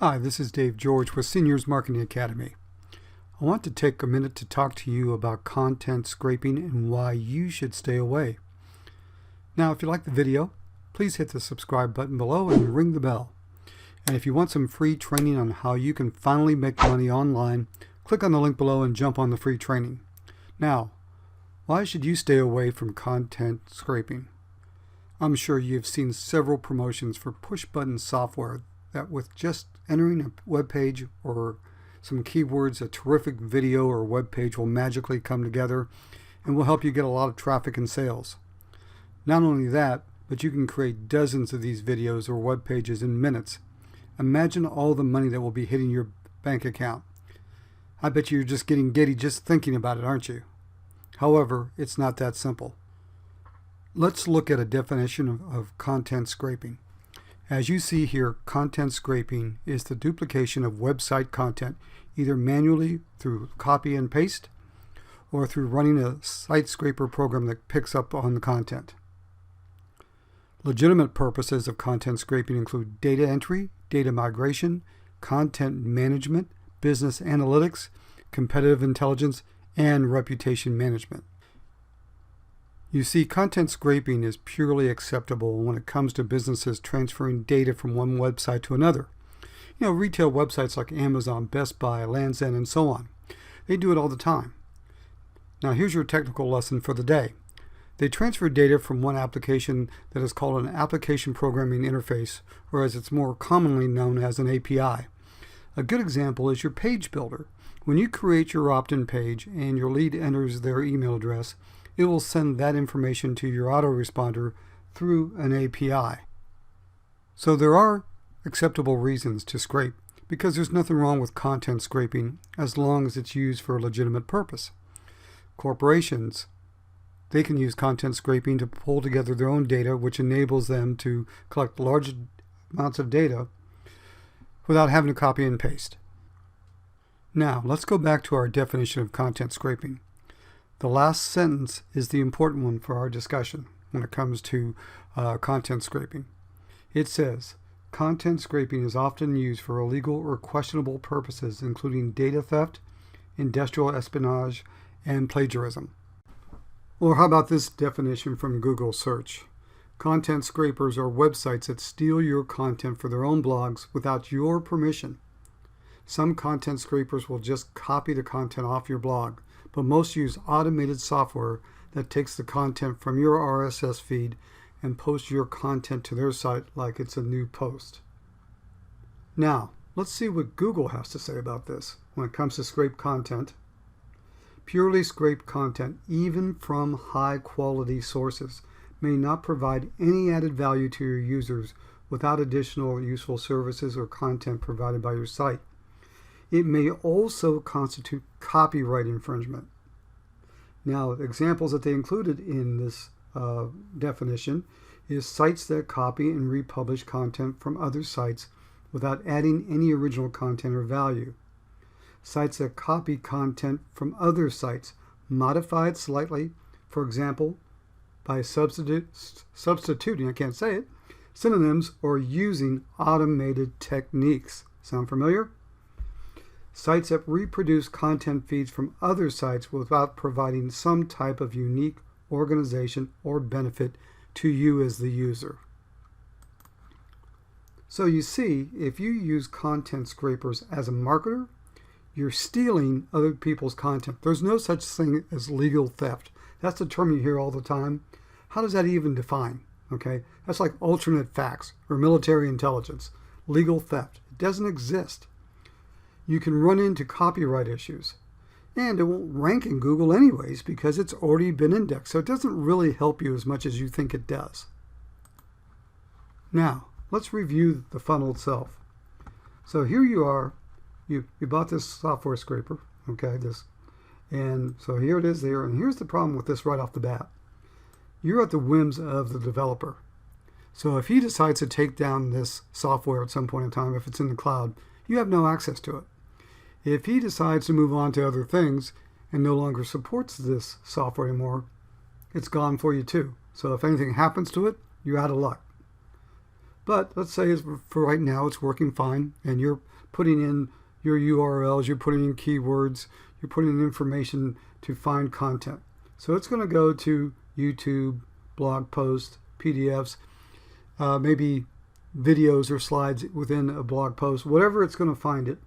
Hi, this is Dave George with Seniors Marketing Academy. I want to take a minute to talk to you about content scraping and why you should stay away. Now, if you like the video, please hit the subscribe button below and ring the bell. And if you want some free training on how you can finally make money online, click on the link below and jump on the free training. Now, why should you stay away from content scraping? I'm sure you've seen several promotions for push-button software that with just entering a web page or some keywords, a terrific video or web page will magically come together and will help you get a lot of traffic and sales. Not only that, but you can create dozens of these videos or web pages in minutes. Imagine all the money that will be hitting your bank account. I bet you're just getting giddy just thinking about it, aren't you? However, it's not that simple. Let's look at a definition of content scraping. As you see here, content scraping is the duplication of website content, either manually through copy and paste or through running a site scraper program that picks up on the content. Legitimate purposes of content scraping include data entry, data migration, content management, business analytics, competitive intelligence, and reputation management. You see, content scraping is purely acceptable when it comes to businesses transferring data from one website to another. Retail websites like Amazon, Best Buy, Land's End, and so on. They do it all the time. Now here's your technical lesson for the day. They transfer data from one application that is called an application programming interface, or as it's more commonly known as an API. A good example is your page builder. When you create your opt-in page and your lead enters their email address, it will send that information to your autoresponder through an API. So there are acceptable reasons to scrape, because there's nothing wrong with content scraping as long as it's used for a legitimate purpose. Corporations, they can use content scraping to pull together their own data, which enables them to collect large amounts of data without having to copy and paste. Now, let's go back to our definition of content scraping. The last sentence is the important one for our discussion when it comes to content scraping. It says, content scraping is often used for illegal or questionable purposes, including data theft, industrial espionage, and plagiarism. Or how about this definition from Google search? Content scrapers are websites that steal your content for their own blogs without your permission. Some content scrapers will just copy the content off your blog, but most use automated software that takes the content from your RSS feed and posts your content to their site like it's a new post. Now, let's see what Google has to say about this when it comes to scrape content. Purely scraped content, even from high-quality sources, may not provide any added value to your users without additional useful services or content provided by your site. It may also constitute copyright infringement. Now, examples that they included in this definition is sites that copy and republish content from other sites without adding any original content or value. Sites that copy content from other sites, modify it slightly, for example, by substituting, I can't say it, synonyms or using automated techniques. Sound familiar? Sites that reproduce content feeds from other sites without providing some type of unique organization or benefit to you as the user. So you see, if you use content scrapers as a marketer, you're stealing other people's content. There's no such thing as legal theft. That's the term you hear all the time. How does that even define? Okay, that's like alternate facts or military intelligence. Legal theft. It doesn't exist. You can run into copyright issues, and it won't rank in Google anyways because it's already been indexed, so it doesn't really help you as much as you think it does. Now, let's review the funnel itself. So here you are, you bought this software scraper, okay, and so here it is there, and here's the problem with this right off the bat. You're at the whims of the developer. So if he decides to take down this software at some point in time, if it's in the cloud, you have no access to it. If he decides to move on to other things and no longer supports this software anymore, it's gone for you too. So if anything happens to it, you're out of luck. But let's say for right now it's working fine, and you're putting in your URLs, you're putting in keywords, you're putting in information to find content. So it's going to go to YouTube, blog posts, PDFs, maybe videos or slides within a blog post, whatever, it's going to find it,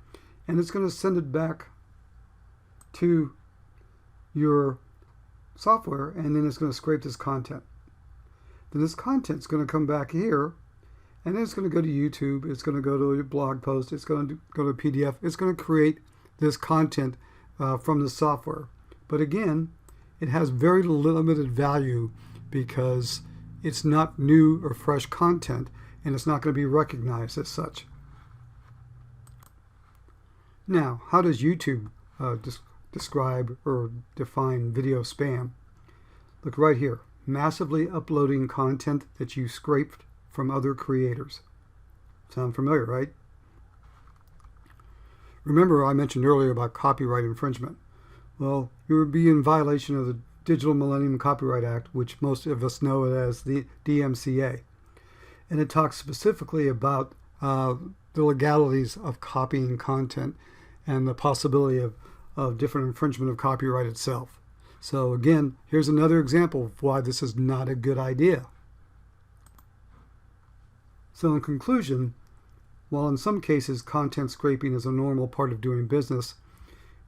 and it's going to send it back to your software, and then it's going to scrape this content. Then this content's going to come back here, and then it's going to go to YouTube, it's going to go to a blog post, it's going to go to a PDF, it's going to create this content from the software. But again, it has very limited value because it's not new or fresh content, and it's not going to be recognized as such. Now, how does YouTube describe or define video spam? Look right here. Massively uploading content that you scraped from other creators. Sound familiar, right? Remember I mentioned earlier about copyright infringement. Well, you would be in violation of the Digital Millennium Copyright Act, which most of us know it as the DMCA. And it talks specifically about the legalities of copying content and the possibility of different infringement of copyright itself. So again, here's another example of why this is not a good idea. So in conclusion, while in some cases content scraping is a normal part of doing business,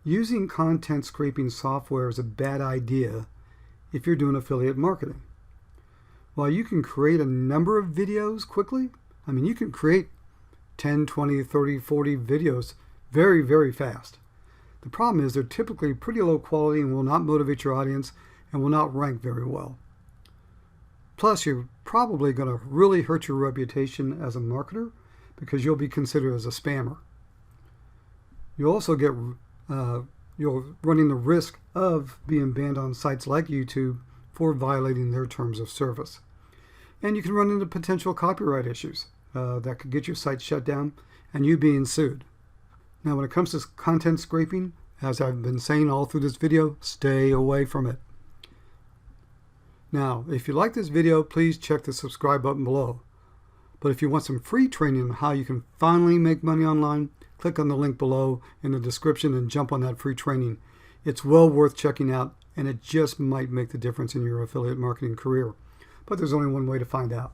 using content scraping software is a bad idea if you're doing affiliate marketing. While you can create a number of videos quickly, I mean, you can create 10, 20, 30, 40 videos very, very fast. The problem is they're typically pretty low quality and will not motivate your audience and will not rank very well. Plus, you're probably going to really hurt your reputation as a marketer because you'll be considered as a spammer. You'll also get you're running the risk of being banned on sites like YouTube for violating their terms of service. And you can run into potential copyright issues that could get your site shut down and you being sued. Now, when it comes to content scraping, as I've been saying all through this video, stay away from it. Now, if you like this video, please check the subscribe button below. But if you want some free training on how you can finally make money online, click on the link below in the description and jump on that free training. It's well worth checking out, and it just might make the difference in your affiliate marketing career. But there's only one way to find out.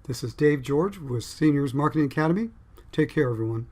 This is Dave George with Seniors Marketing Academy. Take care, everyone.